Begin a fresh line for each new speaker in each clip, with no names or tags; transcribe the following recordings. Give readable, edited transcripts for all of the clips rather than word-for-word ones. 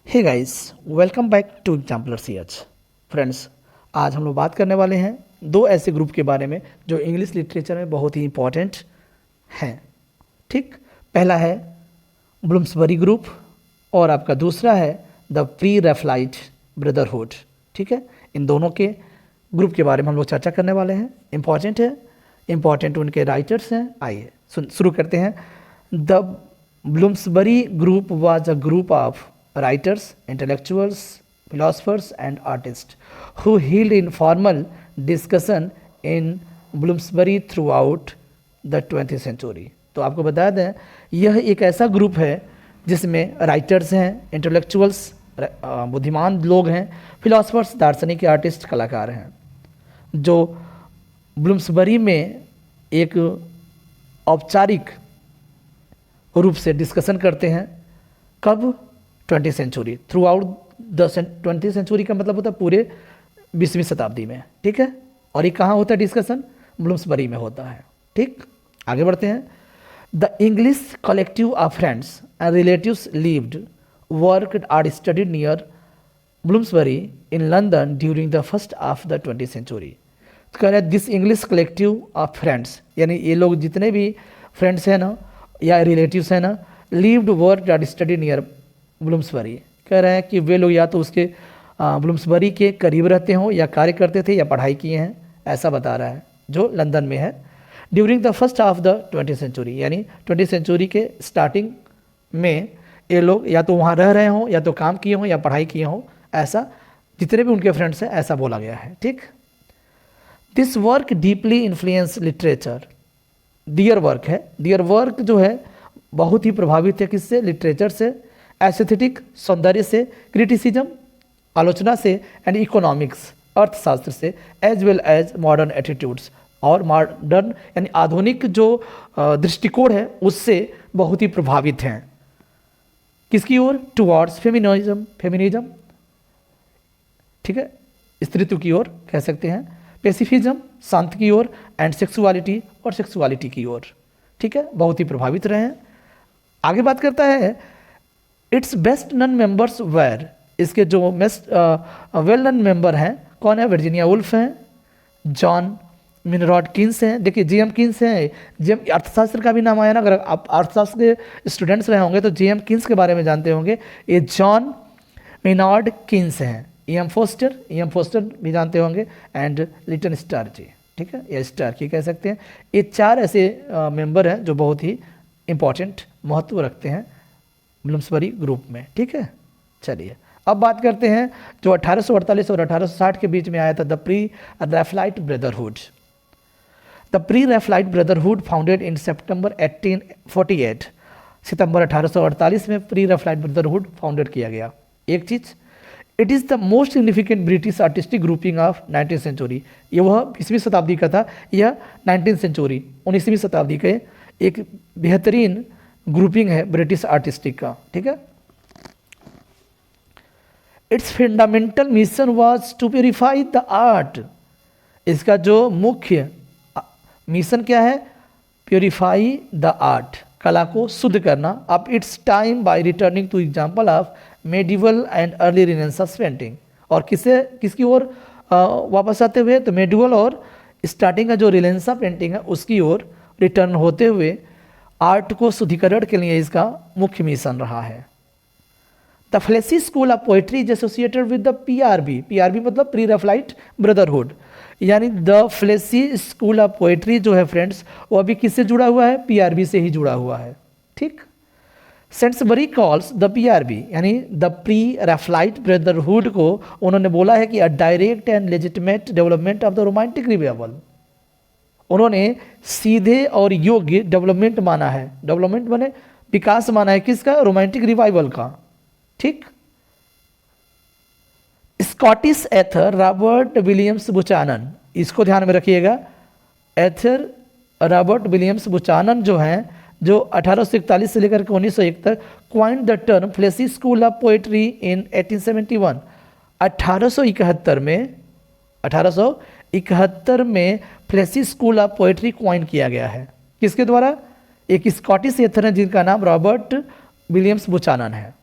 Hey guys, welcome back to exemplar CH. Friends, आज हम लोग बात करने वाले हैं दो ऐसे ग्रुप के बारे में जो इंग्लिश लिटरेचर में बहुत ही इंपॉर्टेंट हैं। ठीक, पहला है ब्लूम्सबरी ग्रुप और आपका दूसरा है द प्री रैफलाइट ब्रदरहुड। ठीक है, इन दोनों के ग्रुप के बारे में हम लोग चर्चा करने वाले हैं। इंपॉर्टेंट है, इंपॉर्टेंट उनके राइटर्स हैं। आइए शुरू करते हैं। The Bloomsbury group was a group of writers, intellectuals, philosophers, and artists who held informal discussion in Bloomsbury throughout the 20th century। तो आपको बता दें, यह एक ऐसा ग्रुप है जिसमें राइटर्स हैं, इंटेलेक्चुअल्स बुद्धिमान लोग हैं, फिलोसफर्स दार्शनिक, आर्टिस्ट कलाकार हैं, जो ब्लूम्सबरी में एक औपचारिक रूप से डिस्कशन करते हैं। कब? 20th century. Throughout the 20th century का मतलब होता है पूरे 20वीं शताब्दी में। ठीक है, और ये कहाँ होता है डिस्कशन? ब्लूम्सबरी में होता है। ठीक, आगे बढ़ते हैं। The English collective of friends and relatives lived, worked or studied near Bloomsbury in London during the first of the 20th century. तो कह रहे हैं this English collective of friends, यानी ये लोग जितने भी फ्रेंड्स हैं ना या रिलेटिव्स हैं ना, lived worked or studied near Bloomsbury. कह रहे हैं कि वे लोग या तो उसके ब्लूम्सबरी के करीब रहते हों या कार्य करते थे या पढ़ाई किए हैं, ऐसा बता रहा है, जो लंदन में है। During the first half the 20th century, यानी 20th सेंचुरी के स्टार्टिंग में ये लोग या तो वहाँ रह रहे हों या तो काम किए हों या पढ़ाई किए हों, ऐसा जितने भी उनके फ्रेंड्स हैं ऐसा बोला गया है। ठीक, this work deeply influence literature. Dear work है, डियर वर्क जो है बहुत ही प्रभावित है किससे? लिटरेचर से, एस्थेटिक सौंदर्य से, क्रिटिसिज्म आलोचना से, एंड इकोनॉमिक्स अर्थशास्त्र से, as well as modern attitudes, और मॉडर्न यानी आधुनिक जो दृष्टिकोण है उससे बहुत ही प्रभावित हैं। किसकी ओर? टुवर्ड्स फेमिनिज्म, फेमिनिज्म, ठीक है, स्त्रीत्व की ओर कह सकते हैं, पेसिफिज्म शांति की ओर, एंड सेक्सुअलिटी और सेक्सुअलिटी की ओर। ठीक है, बहुत ही प्रभावित रहे हैं। आगे बात करता है its best known members were, इसके जो वेल नन मेंबर हैं कौन है? वर्जीनिया वुल्फ हैं, जॉन मिनरॉड कीन्स हैं। देखिए जीएम कीन्स हैं, जीएम अर्थशास्त्र का भी नाम आया ना, अगर आप अर्थशास्त्र के स्टूडेंट्स रहे होंगे तो जीएम कीन्स के बारे में जानते होंगे। ये जॉन मिनरॉड कीन्स हैं। ईएम फोस्टर भी जानते होंगे, एंड लिटन स्टार्की। ठीक है, या स्टार्की कह सकते हैं। ये चार ऐसे मेंबर हैं जो बहुत ही इंपॉर्टेंट महत्व रखते हैं ब्लूम्सबरी ग्रुप में। ठीक है, चलिए अब बात करते हैं जो 1848 और 1860 के बीच में आया था, the pre Raphaelite brotherhood. The pre Raphaelite brotherhood founded in September 1848, सितंबर 1848 में प्री रैफलाइट ब्रदरहुड फाउंडेड किया गया। एक चीज, it is the most significant British artistic grouping of 19th century. ये वह 20वीं शताब्दी का था, यह 19th सेंचुरी 19वीं शताब्दी के एक बेहतरीन ग्रुपिंग है ब्रिटिश आर्टिस्टिक का। ठीक है, its fundamental mission was to purify the art. इसका जो मुख्य मिशन क्या है? प्योरीफाई द आर्ट, कला को शुद्ध करना। अब its time by returning to example of medieval and early renaissance painting. और किसकी ओर वापस आते हुए? तो मेडिवल और स्टार्टिंग का जो रिनेसांस पेंटिंग है उसकी ओर रिटर्न होते हुए आर्ट को शुद्धिकरण के लिए इसका मुख्य मिशन रहा है। The fleshy school of poetry is associated with the PRB. PRB मतलब प्री रैफलाइट ब्रदरहुड, यानी the fleshy school of poetry जो है फ्रेंड्स, वो अभी किससे जुड़ा हुआ है? पीआरबी से ही जुड़ा हुआ है। ठीक, सेंट्सबरी कॉल्स द पीआरबी यानी द प्री रैफलाइट ब्रदरहुड को उन्होंने बोला है कि अ direct and legitimate development of the romantic revival. उन्होंने सीधे और योग्य डेवलपमेंट माना है। डेवलपमेंट माने विकास माना है किसका? रोमांटिक रिवाइवल का। ठीक, स्कॉटिश एथर रॉबर्ट विलियम्स बुचानन, इसको ध्यान में रखिएगा। एथर रॉबर्ट विलियम्स बुचानन जो हैं, जो 1841 से लेकर के 1901 तक coined the term fleshly school of poetry in 1871। 1871 में fleshly school of poetry coin किया गया है। किसके द्वारा? एक स्कॉटिश एथर है जिनका नाम रॉबर्ट विलियम्स बुचानन है।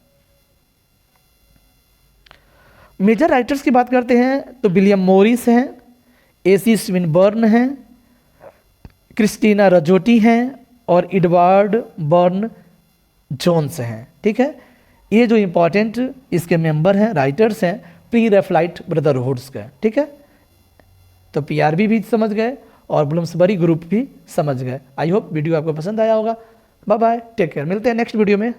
मेजर राइटर्स की बात करते हैं तो विलियम मोरिस हैं, एसी स्विनबर्न हैं, क्रिस्टीना रजोटी हैं और एडवर्ड बर्न जोन्स हैं। ठीक है, ये जो इम्पोर्टेंट इसके मेंबर हैं, राइटर्स हैं प्री रेफलाइट ब्रदरहुड्स के। ठीक है, तो पीआरबी भी समझ गए और ब्लूम्सबरी ग्रुप भी समझ गए। आई होप वीडियो आपको पसंद आया होगा। बाय बाय, टेक केयर, मिलते हैं नेक्स्ट वीडियो में।